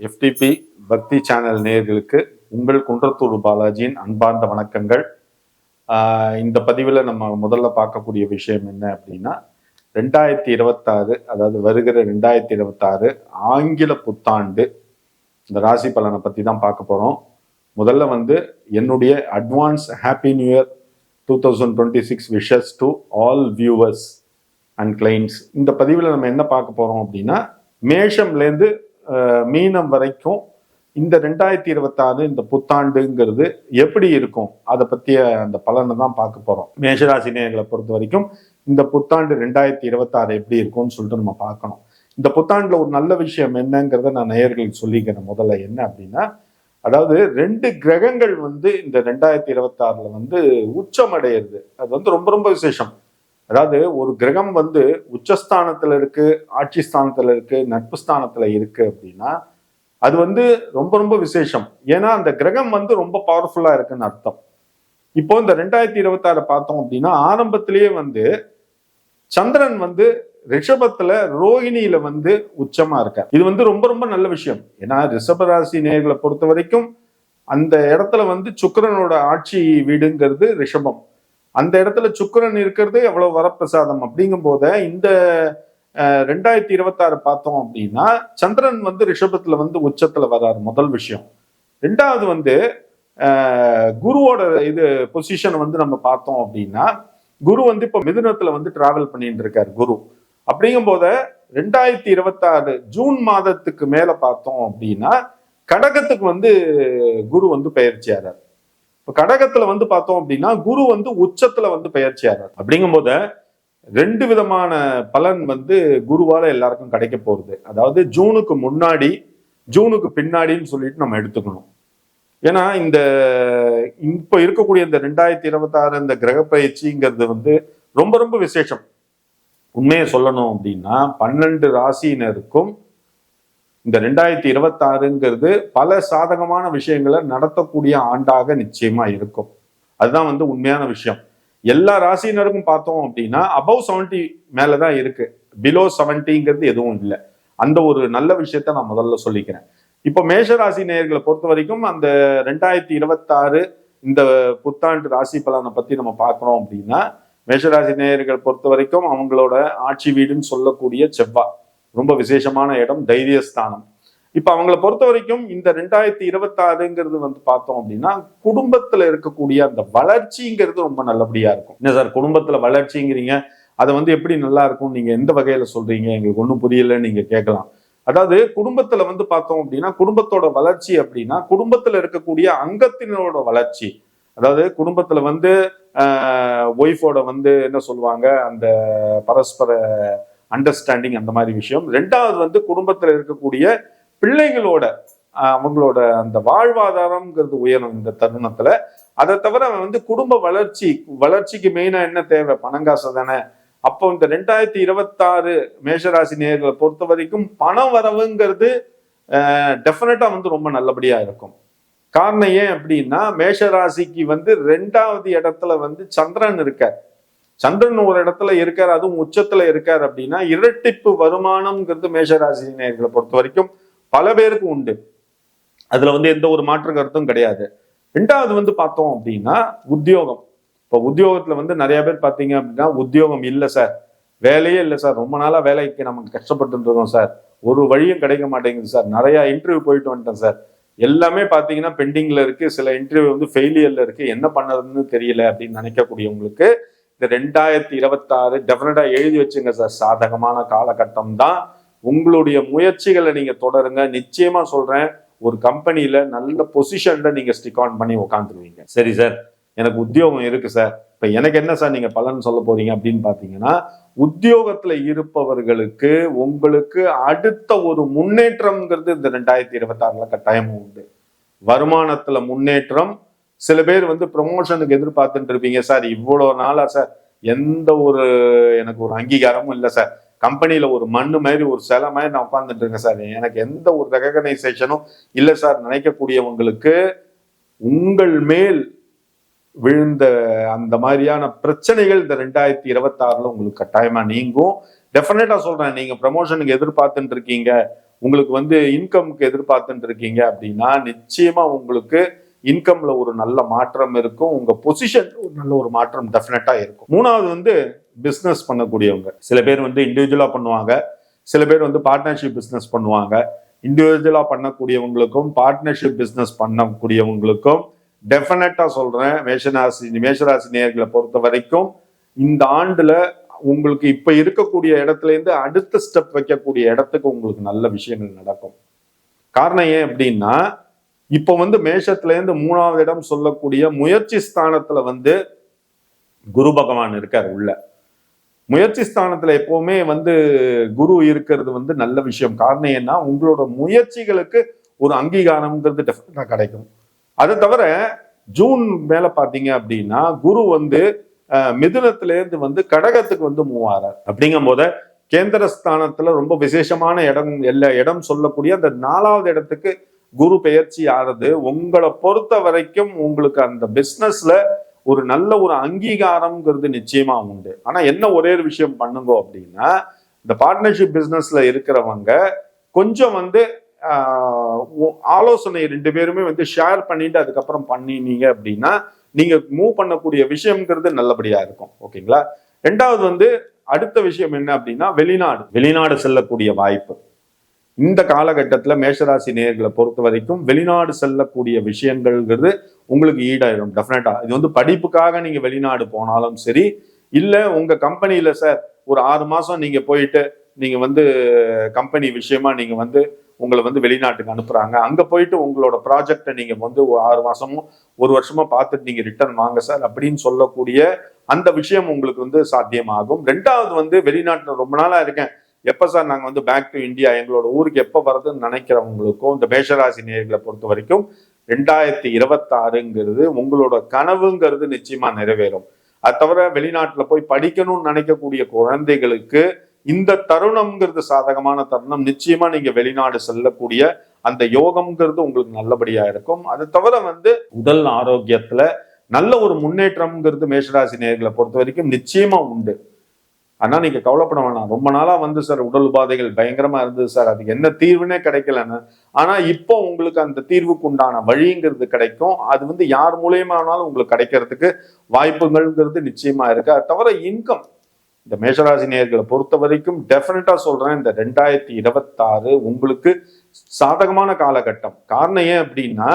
FTP பக்தி channel நேயர்களுக்கு உங்கள் குன்றத்தூர் பாலாஜியின் அன்பார்ந்த வணக்கங்கள். இந்த பதிவில் நம்ம முதல்ல பார்க்கக்கூடிய விஷயம் என்ன அப்படின்னா 2026, அதாவது வருகிற 2026 ஆங்கில புத்தாண்டு இந்த ராசி பலனை பற்றி தான் பார்க்க போகிறோம். முதல்ல என்னுடைய advance happy new year 2026 wishes to all viewers and clients. இந்த பதிவில் நம்ம என்ன பார்க்க போகிறோம் அப்படின்னா மேஷம்லேருந்து மீனம் வரைக்கும் இந்த 2026 இந்த புத்தாண்டுங்கிறது எப்படி இருக்கும் அதை பற்றிய அந்த பலனை தான் பார்க்க போகிறோம். மேஷராசி நேயர்களை பொறுத்த வரைக்கும் இந்த புத்தாண்டு 2026 எப்படி இருக்கும்னு சொல்லிட்டு நம்ம பார்க்கணும். இந்த புத்தாண்டில் ஒரு நல்ல விஷயம் என்னங்கிறத நான் நேயர்களுக்கு சொல்லிக்கிறேன். முதல்ல என்ன அப்படின்னா, அதாவது 2 கிரகங்கள் இந்த 2026 உச்சம் அடையிறது. அது ரொம்ப ரொம்ப விசேஷம். அதாவது ஒரு கிரகம் உச்சஸ்தானத்துல இருக்கு, ஆட்சி ஸ்தானத்துல இருக்கு, நட்பு ஸ்தானத்துல இருக்கு அப்படின்னா அது ரொம்ப ரொம்ப விசேஷம். ஏன்னா அந்த கிரகம் ரொம்ப பவர்ஃபுல்லா இருக்குன்னு அர்த்தம். இப்போ இந்த 2026 பார்த்தோம் அப்படின்னா ஆரம்பத்திலேயே சந்திரன் ரிஷபத்துல ரோகிணியில உச்சமா இருக்கார். இது ரொம்ப ரொம்ப நல்ல விஷயம். ஏன்னா ரிஷபராசி நேயர்களை பொறுத்த வரைக்கும் அந்த இடத்துல சுக்கிரனோட ஆட்சி வீடுங்கிறது ரிஷபம். அந்த இடத்துல சுக்கிரன் இருக்கிறது எவ்வளவு வரப்பிரசாதம். அப்படிங்கும் போத இந்த 2026 பார்த்தோம் அப்படின்னா சந்திரன் ரிஷபத்துல உச்சத்துல வர்றாரு. முதல் விஷயம். ரெண்டாவது குருவோட பொசிஷன் நம்ம பார்த்தோம் அப்படின்னா குரு இப்ப மிதுனத்துல டிராவல் பண்ணிட்டு இருக்காரு குரு. அப்படிங்கும் போத 2026 ஜூன் மாதத்துக்கு மேல பார்த்தோம் அப்படின்னா கடகத்துக்கு குரு பெயர்ச்சியாரார். கடகத்துல பார்த்தோம் அப்படின்னா குரு உச்சத்துல பெயர்ச்சியாரார். அப்படிங்கும் போது 2 விதமான பலன் குருவால எல்லாருக்கும் கிடைக்க போகுது. அதாவது ஜூனுக்கு முன்னாடி ஜூனுக்கு பின்னாடின்னு சொல்லிட்டு நம்ம எடுத்துக்கணும். ஏன்னா இப்ப இருக்கக்கூடிய இந்த 2026 இந்த கிரக பயிற்சிங்கிறது ரொம்ப ரொம்ப விசேஷம். உண்மையை சொல்லணும் அப்படின்னா 12 ராசியினருக்கும் இந்த 2026ங்கிறது பல சாதகமான விஷயங்களை நடத்தக்கூடிய ஆண்டாக நிச்சயமா இருக்கும். அதுதான் உண்மையான விஷயம். எல்லா ராசியினருக்கும் பார்த்தோம் அப்படின்னா அபவ் 70 மேலதான் இருக்கு, பிலோ 70ங்கிறது எதுவும் இல்லை. அந்த ஒரு நல்ல விஷயத்த நான் முதல்ல சொல்லிக்கிறேன். இப்போ மேஷராசி நேயர்களை பொறுத்த வரைக்கும் அந்த 2026 இந்த புத்தாண்டு ராசி பலனை பத்தி நம்ம பார்க்கிறோம் அப்படின்னா மேஷராசி நேயர்கள் பொறுத்த வரைக்கும் அவங்களோட ஆட்சி வீடுன்னு சொல்லக்கூடிய செவ்வாய் ரொம்ப விசேஷமான இடம், தைரியஸ்தானம். இப்ப அவங்கள பொறுத்த வரைக்கும் இந்த 2026ங்கிறது பார்த்தோம் அப்படின்னா குடும்பத்துல இருக்கக்கூடிய அந்த வளர்ச்சிங்கிறது ரொம்ப நல்லபடியா இருக்கும். என்ன சார் குடும்பத்துல வளர்ச்சிங்கிறீங்க, அதை எப்படி நல்லா இருக்கும், நீங்க எந்த வகையில சொல்றீங்க, எங்களுக்கு ஒன்றும் புரியலன்னு நீங்க கேட்கலாம். அதாவது குடும்பத்துல பார்த்தோம் அப்படின்னா குடும்பத்தோட வளர்ச்சி அப்படின்னா குடும்பத்துல இருக்கக்கூடிய அங்கத்தினரோட வளர்ச்சி. அதாவது குடும்பத்துல ஒய்ஃபோட என்ன சொல்லுவாங்க, அந்த பரஸ்பர அண்டர்ஸ்டாண்டிங், அந்த மாதிரி விஷயம். ரெண்டாவது குடும்பத்துல இருக்கக்கூடிய பிள்ளைகளோட அவங்களோட அந்த வாழ்வாதாரம்ங்கிறது உயரும் இந்த தருணத்துல. அதை தவிர குடும்ப வளர்ச்சிக்கு மெயினா என்ன தேவை, பணங்காசு தானே. அப்போ இந்த 2026 மேஷராசி நேயர்களை பொறுத்த வரைக்கும் பண வரவுங்கிறது டெஃபினட்டா ரொம்ப நல்லபடியா இருக்கும். காரணம் ஏன் அப்படின்னா மேஷராசிக்கு 2வது இடத்துல சந்திரன் இருக்கார். சந்திரன் ஒரு இடத்துல இருக்காரு, அதுவும் உச்சத்துல இருக்காரு அப்படின்னா இரட்டிப்பு வருமானம்ங்கிறது மேஷராசி நேயர்களை பொறுத்த வரைக்கும் பல பேருக்கு உண்டு. அதுல எந்த ஒரு மாற்று கருத்தும் கிடையாது. ரெண்டாவது பார்த்தோம் அப்படின்னா உத்தியோகம். இப்போ உத்தியோகத்துல நிறைய பேர் பார்த்தீங்க அப்படின்னா உத்தியோகம் இல்லை சார், வேலையே இல்லை சார், ரொம்ப நாளா வேலைக்கு நமக்கு கஷ்டப்பட்டு இருக்கோம் சார், ஒரு வழியும் கிடைக்க மாட்டேங்குது சார், நிறைய இன்டர்வியூ போயிட்டு வந்துட்டேன் சார், எல்லாமே பார்த்தீங்கன்னா பெண்டிங்ல இருக்கு, சில இன்டர்வியூ ஃபெயிலியர்ல இருக்கு, என்ன பண்ணதுன்னு தெரியல அப்படின்னு நினைக்கக்கூடியவங்களுக்கு இந்த 2026 டெஃபினட்டா எழுதி வச்சுங்க சார், சாதகமான காலகட்டம் தான். உங்களுடைய முயற்சிகளை நீங்க தொடருங்க. நிச்சயமா சொல்றேன், ஒரு கம்பெனியில நல்ல பொசிஷன்ல நீங்க ஸ்டிக் ஆன் பண்ணி உட்காந்துருவீங்க. சரி சார், எனக்கு உத்தியோகம் இருக்கு சார், இப்ப எனக்கு என்ன சார் நீங்க பலன் சொல்ல போறீங்க அப்படின்னு பாத்தீங்கன்னா உத்தியோகத்துல இருப்பவர்களுக்கு உங்களுக்கு அடுத்த ஒரு முன்னேற்றம்ங்கிறது இந்த 2026 கட்டாயமும் உண்டு. வருமானத்துல முன்னேற்றம். சில பேர் ப்ரமோஷனுக்கு எதிர்பார்த்துட்டு இருப்பீங்க. சார் இவ்வளவு நாளா சார் எந்த ஒரு எனக்கு ஒரு அங்கீகாரமும் இல்லை சார், கம்பெனியில ஒரு மண்ணு மாதிரி ஒரு சிலை மாதிரி நான் உட்கார்ந்துட்டு இருக்கேன் சார், எனக்கு எந்த ஒரு ரெகக்னைசேஷனும் இல்லை சார் நினைக்கக்கூடியவங்களுக்கு உங்கள் மேல் விழுந்த அந்த மாதிரியான பிரச்சனைகள் இந்த 2026 உங்களுக்கு கட்டாயமா நீங்கும். டெஃபினட்டா சொல்றேன், நீங்க ப்ரமோஷனுக்கு எதிர்பார்த்துட்டு இருக்கீங்க, உங்களுக்கு வந்து இன்கம்க்கு எதிர்பார்த்துட்டு இருக்கீங்க அப்படின்னா நிச்சயமா உங்களுக்கு இன்கம்ல ஒரு நல்ல மாற்றம் இருக்கும். உங்க பொசிஷன் ஒரு நல்ல ஒரு மாற்றம் டெஃபினட்டா இருக்கும். மூணாவது வந்து பிசினஸ் பண்ணக்கூடியவங்க. சில பேர் வந்து இண்டிவிஜுவலா பண்ணுவாங்க, சில பேர் வந்து பார்ட்னர்ஷிப் பிசினஸ் பண்ணுவாங்க. இண்டிவிஜுவலா பண்ணக்கூடியவங்களுக்கும் பார்ட்னர்ஷிப் பிசினஸ் பண்ணக்கூடியவங்களுக்கும் டெஃபினட்டா சொல்றேன், மேஷராசி நேயர்களை பொறுத்த வரைக்கும் இந்த ஆண்டுல உங்களுக்கு இப்ப இருக்கக்கூடிய இடத்துல இருந்து அடுத்த ஸ்டெப் வைக்கக்கூடிய இடத்துக்கு உங்களுக்கு நல்ல விஷயங்கள் நடக்கும். காரணம் ஏன் அப்படின்னா, இப்ப வந்து மேஷத்துல இருந்து 3வது இடம் சொல்லக்கூடிய முயற்சி ஸ்தானத்துல வந்து குரு பகவான் இருக்கார் உள்ள. முயற்சி ஸ்தானத்துல எப்பவுமே வந்து குரு இருக்கிறது வந்து நல்ல விஷயம். காரணம் ஏன்னா உங்களோட முயற்சிகளுக்கு ஒரு அங்கீகாரம்ங்கிறது டெஃபினட்டா கிடைக்கும். அதை தவிர ஜூன் மேல பாத்தீங்க அப்படின்னா குரு வந்து மிதுனத்துல இருந்து வந்து கடகத்துக்கு வந்து மூவ் ஆறார். அப்படிங்கும் போது கேந்திர ஸ்தானத்துல ரொம்ப விசேஷமான இடம் சொல்லக்கூடிய அந்த 4வது இடத்துக்கு குரு பெயர்ச்சி ஆறுது. உங்களை பொறுத்த வரைக்கும் உங்களுக்கு அந்த பிசினஸ்ல ஒரு நல்ல ஒரு அங்கீகாரம்ங்கிறது நிச்சயமா உண்டு. ஆனா என்ன ஒரே ஒரு விஷயம் பண்ணுங்க அப்படின்னா, இந்த பார்ட்னர்ஷிப் பிசினஸ்ல இருக்கிறவங்க கொஞ்சம் வந்து ஆலோசனை 2 பேருமே வந்து ஷேர் பண்ணிட்டு அதுக்கப்புறம் பண்ணினீங்க அப்படின்னா நீங்க மூவ் பண்ணக்கூடிய விஷயம்ங்கிறது நல்லபடியா இருக்கும். ஓகேங்களா? 2வது வந்து அடுத்த விஷயம் என்ன அப்படின்னா, வெளிநாடு செல்லக்கூடிய வாய்ப்பு. இந்த காலகட்டத்துல மேஷராசி நேயர்களை பொறுத்த வரைக்கும் வெளிநாடு செல்லக்கூடிய விஷயங்கள்ங்கிறது உங்களுக்கு ஈடாயிடும் டெஃபினட்டா. இது வந்து படிப்புக்காக நீங்க வெளிநாடு போனாலும் சரி, இல்ல உங்க கம்பெனியில சார் ஒரு 6 மாசம் நீங்க போயிட்டு நீங்க வந்து கம்பெனி விஷயமா நீங்க வந்து உங்களை வந்து வெளிநாட்டுக்கு அனுப்புறாங்க, அங்க போயிட்டு உங்களோட ப்ராஜெக்டை நீங்க வந்து 6 மாசமோ 1 வருஷமா பார்த்துட்டு நீங்க ரிட்டர்ன் வாங்க சார் அப்படின்னு சொல்லக்கூடிய அந்த விஷயம் உங்களுக்கு வந்து சாத்தியமாகும். 2வது வந்து வெளிநாட்டுல ரொம்ப நாளா இருக்கேன், எப்ப சார் நாங்க வந்து பேக் டு இந்தியா எங்களோட ஊருக்கு எப்ப வர்றதுன்னு நினைக்கிறவங்களுக்கும் இந்த மேஷராசி நேயர்களை பொறுத்த வரைக்கும் 2026ங்கிறது உங்களோட கனவுங்கிறது நிச்சயமா நிறைவேறும். அது தவிர வெளிநாட்டுல போய் படிக்கணும்னு நினைக்கக்கூடிய குழந்தைகளுக்கு இந்த தருணம்ங்கிறது சாதகமான தருணம். நிச்சயமா நீங்க வெளிநாடு செல்லக்கூடிய அந்த யோகம்ங்கிறது உங்களுக்கு நல்லபடியா இருக்கும். அது தவிர வந்து உடல் ஆரோக்கியத்துல நல்ல ஒரு முன்னேற்றம்ங்கிறது மேஷராசி நேயர்களை பொறுத்த வரைக்கும் நிச்சயமா உண்டு. ஆனா நீங்க கவலைப்பட வேணாம். ரொம்ப நாளா வந்து சார் உடல் உபாதைகள் பயங்கரமா இருந்தது சார், அதுக்கு என்ன தீர்வுனே கிடைக்கலன்னு. ஆனா இப்போ உங்களுக்கு அந்த தீர்வுக்கு உண்டான வழிங்கிறது கிடைக்கும். அது வந்து யார் மூலியமானாலும் உங்களுக்கு கிடைக்கிறதுக்கு வாய்ப்புகள்ங்கிறது நிச்சயமா இருக்கு. அது தவிர இன்கம் இந்த மேஷராசி நேயர்களை பொறுத்த வரைக்கும் டெஃபினட்டா சொல்றேன், இந்த 2026 உங்களுக்கு சாதகமான காலகட்டம். காரணம் ஏன் அப்படின்னா,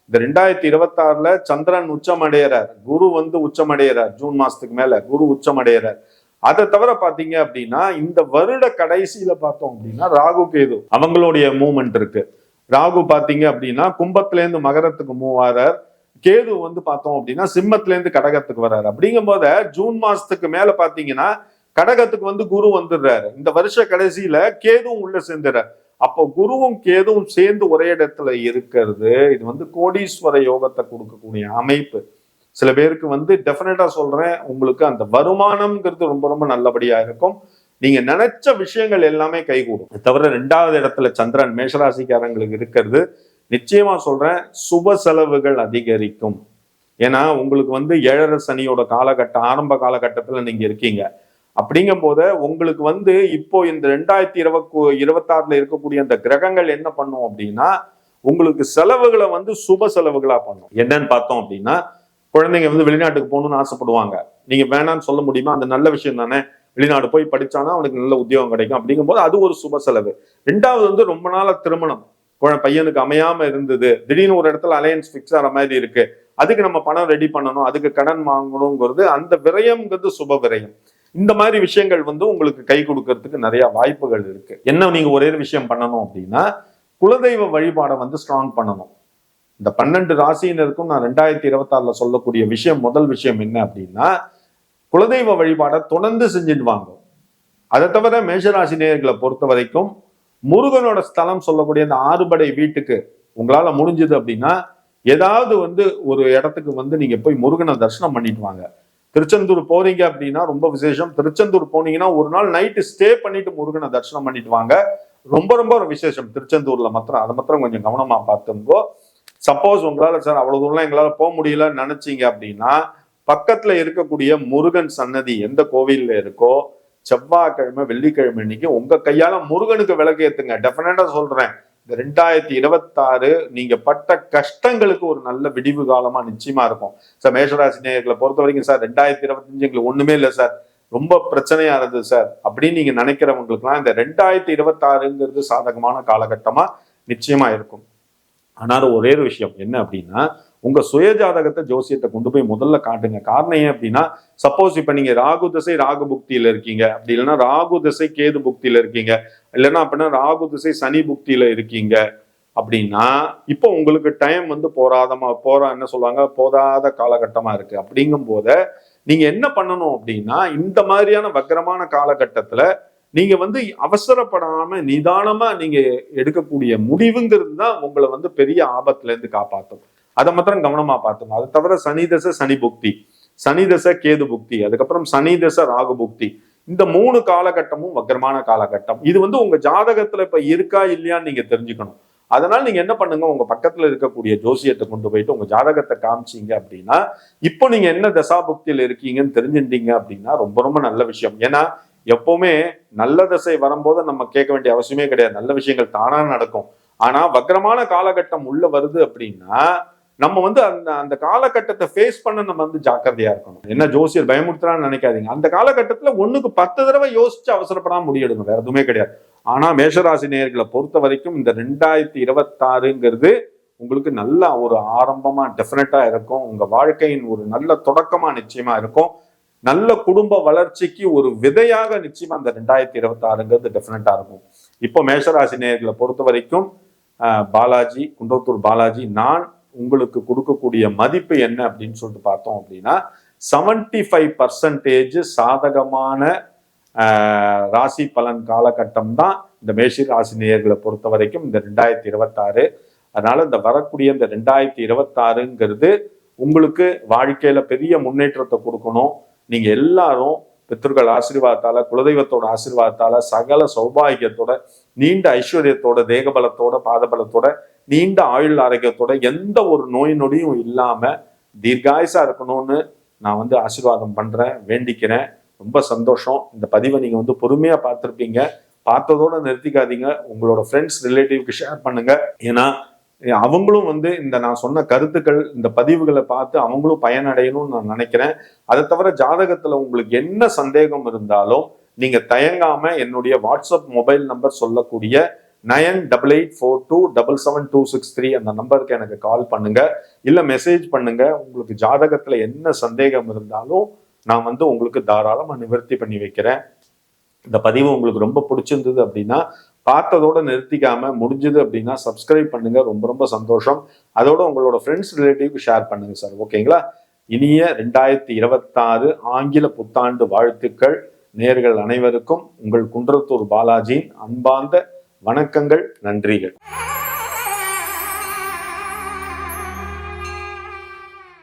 இந்த 2026ல சந்திரன் உச்சம் அடையிறார், குரு வந்து உச்சம் அடையிறார், ஜூன் மாசத்துக்கு மேல குரு உச்சம் அடையிறார். அதை தவிர பாத்தீங்க அப்படின்னா இந்த வருட கடைசியில பார்த்தோம் அப்படின்னா ராகு கேது அவங்களுடைய மூவ்மெண்ட் இருக்கு. ராகு பாத்தீங்க அப்படின்னா கும்பத்துல இருந்து மகரத்துக்கு மூவ் ஆறார், கேது வந்து பார்த்தோம் அப்படின்னா சிம்மத்துல இருந்து கடகத்துக்கு வர்றாரு. அப்படிங்கும் போது ஜூன் மாசத்துக்கு மேல பாத்தீங்கன்னா கடகத்துக்கு வந்து குரு வந்துடுறாரு. இந்த வருஷ கடைசியில கேதுவும் உள்ள சேர்ந்துறாரு. அப்போ குருவும் கேதுவும் சேர்ந்து ஒரே இடத்துல இருக்கிறது இது வந்து கோடீஸ்வர யோகத்தை கொடுக்கக்கூடிய அமைப்பு. சில பேருக்கு வந்து டெஃபினட்டா சொல்றேன், உங்களுக்கு அந்த வருமானம்ங்கிறது ரொம்ப ரொம்ப நல்லபடியா இருக்கும். நீங்க நினைச்ச விஷயங்கள் எல்லாமே கைகூடும். தவிர 2வது இடத்துல சந்திரன் மேஷராசிக்காரங்களுக்கு இருக்கிறது நிச்சயமா சொல்றேன், சுப செலவுகள் அதிகரிக்கும். ஏன்னா உங்களுக்கு வந்து 7.5 சனியோட காலகட்டம் ஆரம்ப காலகட்டத்துல நீங்க இருக்கீங்க. அப்படிங்கும் போது உங்களுக்கு வந்து இப்போ இந்த 2026ல இருக்கக்கூடிய அந்த கிரகங்கள் என்ன பண்ணும் அப்படின்னா உங்களுக்கு செலவுகளை வந்து சுப செலவுகளா பண்ணும். என்னன்னு பார்த்தோம் அப்படின்னா, குழந்தைங்க வந்து வெளிநாட்டுக்கு போகணும்னு ஆசைப்படுவாங்க. நீங்க வேணான்னு சொல்ல முடியுமா? அந்த நல்ல விஷயம் தானே, வெளிநாடு போய் படிச்சானா அவனுக்கு நல்ல உத்தியோகம் கிடைக்கும். அப்படிங்கும் போது அது ஒரு சுப செலவு. 2வது வந்து ரொம்ப நாளா திருமணம் பையனுக்கு அமையாம இருந்தது, திடீர்னு ஒரு இடத்துல அலையன்ஸ் பிக்ஸ் ஆகிற மாதிரி இருக்கு, அதுக்கு நம்ம பணம் ரெடி பண்ணணும், அதுக்கு கடன் வாங்கணுங்கிறது அந்த விரயம்ங்கிறது சுப விரயம். இந்த மாதிரி விஷயங்கள் வந்து உங்களுக்கு கை கொடுக்கறதுக்கு நிறைய வாய்ப்புகள் இருக்கு. என்ன நீங்க ஒரே விஷயம் பண்ணணும் அப்படின்னா, குலதெய்வ வழிபாடை வந்து ஸ்ட்ராங் பண்ணணும். இந்த 12 ராசியினருக்கும் நான் 2026ல சொல்லக்கூடிய விஷயம், முதல் விஷயம் என்ன அப்படின்னா, குலதெய்வ வழிபாடை தொடர்ந்து செஞ்சுட்டு வாங்க. அதை தவிர மேஷராசி நேயர்களை பொறுத்த வரைக்கும் முருகனோட ஸ்தலம் சொல்லக்கூடிய அந்த 6 படை வீட்டுக்கு உங்களால முடிஞ்சது அப்படின்னா ஏதாவது வந்து ஒரு இடத்துக்கு வந்து நீங்க போய் முருகனை தரிசனம் பண்ணிட்டு வாங்க. திருச்செந்தூர் போறீங்க அப்படின்னா ரொம்ப விசேஷம். திருச்செந்தூர் போனீங்கன்னா ஒரு நாள் நைட்டு ஸ்டே பண்ணிட்டு முருகனை தரிசனம் பண்ணிட்டு வாங்க. ரொம்ப ரொம்ப ஒரு விசேஷம் திருச்செந்தூர்ல மாத்திரம். அதை மாத்திரம் கொஞ்சம் கவனமா பார்த்துங்கோ. சப்போஸ் உங்களால சார் அவ்வளவு தூரம்லாம் எங்களால போக முடியலன்னு நினைச்சீங்க அப்படின்னா, பக்கத்துல இருக்கக்கூடிய முருகன் சன்னதி எந்த கோவில்ல இருக்கோ செவ்வாய்க்கிழமை வெள்ளிக்கிழமை இன்னைக்கு உங்க கையால முருகனுக்கு விளக்கு ஏத்துங்க. டெஃபினட்டா சொல்றேன், இந்த 2026 நீங்க பட்ட கஷ்டங்களுக்கு ஒரு நல்ல விடிவு காலமா நிச்சயமா இருக்கும். சார் மேஷராசி நேயர்களை பொறுத்த வரைக்கும் சார் 2025 எங்களுக்கு ஒண்ணுமே இல்லை சார், ரொம்ப பிரச்சனையா இருந்தது சார் அப்படின்னு நீங்க நினைக்கிறவங்களுக்குலாம் இந்த 2026ங்கிறது சாதகமான காலகட்டமா நிச்சயமா இருக்கும். ஆனாலும் ஒரே ஒரு விஷயம் என்ன அப்படின்னா, உங்க சுய ஜாதகத்தை ஜோசியத்தை கொண்டு போய் முதல்ல காட்டுங்க. காரணம் ஏன் அப்படின்னா, சப்போஸ் இப்ப நீங்க ராகு திசை ராகு புக்தியில இருக்கீங்க, அப்படி இல்லைன்னா ராகு திசை கேது புக்தியில இருக்கீங்க, இல்லைன்னா அப்படின்னா ராகு திசை சனி புக்தியில இருக்கீங்க அப்படின்னா, இப்போ உங்களுக்கு டைம் வந்து என்ன சொல்லுவாங்க, போதாத காலகட்டமா இருக்கு. அப்படிங்கும் போத நீங்க என்ன பண்ணணும் அப்படின்னா, இந்த மாதிரியான வக்கரமான காலகட்டத்துல நீங்க வந்து அவசரப்படாம நிதானமா நீங்க எடுக்கக்கூடிய முடிவுங்கிறது தான் உங்களை வந்து பெரிய ஆபத்துல இருந்து காப்பாற்றும். அதை மாத்திரம் கவனமா பார்த்துங்க. அதை தவிர சனி தசை சனி புக்தி, சனி தசை கேது புக்தி, அதுக்கப்புறம் சனி தசை ராகு புக்தி, இந்த 3 காலகட்டமும் வக்கரமான காலகட்டம். இது வந்து உங்க ஜாதகத்துல இப்ப இருக்கா இல்லையான்னு நீங்க தெரிஞ்சுக்கணும். அதனால நீங்க என்ன பண்ணுங்க, உங்க பக்கத்துல இருக்கக்கூடிய ஜோசியத்தை கொண்டு போயிட்டு உங்க ஜாதகத்தை காமிச்சீங்க அப்படின்னா, இப்போ நீங்க என்ன தசா புக்தியில இருக்கீங்கன்னு தெரிஞ்சுட்டீங்க அப்படின்னா ரொம்ப ரொம்ப நல்ல விஷயம். ஏன்னா எப்பவுமே நல்ல தசை வரும்போது நம்ம கேட்க வேண்டிய அவசியமே கிடையாது, நல்ல விஷயங்கள் தானா நடக்கும். ஆனா வக்கரமான காலகட்டம் உள்ள வருது அப்படின்னா நம்ம வந்து அந்த அந்த காலகட்டத்தை ஃபேஸ் பண்ண நம்ம வந்து ஜாக்கிரதையா இருக்கணும். என்ன ஜோசியர் பயமுறுத்துறான்னு நினைக்காதீங்க. அந்த காலகட்டத்துல 1க்கு 10 தடவை யோசிச்சு அவசரப்படாம முடியெடுங்க, வேற எதுவுமே கிடையாது. ஆனா மேஷராசி நேயர்களை பொறுத்த வரைக்கும் இந்த 2026ங்கிறது உங்களுக்கு நல்ல ஒரு ஆரம்பமா டெஃபினட்டா இருக்கும். உங்க வாழ்க்கையின் ஒரு நல்ல தொடக்கமா நிச்சயமா இருக்கும். நல்ல குடும்ப வளர்ச்சிக்கு ஒரு விதையாக நிச்சயமா அந்த 2026ங்கிறது டெஃபினட்டா இருக்கும். இப்போ மேஷராசி நேயர்களை பொறுத்த வரைக்கும் பாலாஜி, குன்றத்தூர் பாலாஜி, நான் உங்களுக்கு கொடுக்கக்கூடிய மதிப்பு என்ன அப்படின்னு சொல்லிட்டு பார்த்தோம் அப்படின்னா 75% சாதகமான ராசி பலன் காலகட்டம் தான் இந்த மேஷ ராசி நேயர்களை பொறுத்த வரைக்கும் இந்த 2026. அதனால இந்த வரக்கூடிய இந்த 2026ங்கிறது உங்களுக்கு வாழ்க்கையில பெரிய முன்னேற்றத்தை கொடுக்கணும். நீங்க எல்லாரும் பித்ருக்கள் ஆசீர்வாதத்தால, குலதெய்வத்தோட ஆசீர்வாதத்தால சகல சௌபாகியத்தோட, நீண்ட ஐஸ்வர்யத்தோட, தேகபலத்தோட, பாதபலத்தோட, நீண்ட ஆயுள் ஆரோக்கியத்தோட, எந்த ஒரு நோய் நொடியும் இல்லாம தீர்காயுசா இருக்கணும்னு நான் வந்து ஆசீர்வாதம் பண்றேன், வேண்டிக்கிறேன். ரொம்ப சந்தோஷம். இந்த பதிவை நீங்க வந்து பொறுமையா பார்த்துருப்பீங்க. பார்த்ததோட நிறுத்திக்காதீங்க, உங்களோட ஃப்ரெண்ட்ஸ் ரிலேட்டிவ்க்கு ஷேர் பண்ணுங்க. ஏன்னா அவங்களும் வந்து இந்த நான் சொன்ன கருத்துக்கள், இந்த பதிவுகளை பார்த்து அவங்களும் பயனடையணும்னு நான் நினைக்கிறேன். அதை தவிர ஜாதகத்துல உங்களுக்கு என்ன சந்தேகம் இருந்தாலும் நீங்க தயங்காம என்னுடைய வாட்ஸ்அப் மொபைல் நம்பர் சொல்லக்கூடிய 9884277263 அந்த நம்பருக்கு எனக்கு கால் பண்ணுங்க, இல்ல மெசேஜ் பண்ணுங்க. உங்களுக்கு ஜாதகத்துல என்ன சந்தேகம் இருந்தாலும் நான் வந்து உங்களுக்கு தாராளமா நிவர்த்தி பண்ணி வைக்கிறேன். இந்த பதிவு உங்களுக்கு ரொம்ப பிடிச்சிருந்தது அப்படின்னா பார்த்ததோட நிறுத்திக்காம, முடிஞ்சது அப்படின்னா சப்ஸ்கிரைப் பண்ணுங்க, ரொம்ப ரொம்ப சந்தோஷம். அதோட உங்களோட ஃப்ரெண்ட்ஸ் ரிலேட்டிவ்க்கு ஷேர் பண்ணுங்க சார், ஓகேங்களா? இனிய 2026 ஆங்கில புத்தாண்டு வாழ்த்துக்கள் நேயர்கள் அனைவருக்கும் உங்கள் குன்றத்தூர் பாலாஜியின் அன்பார்ந்த வணக்கங்கள், நன்றிகள்.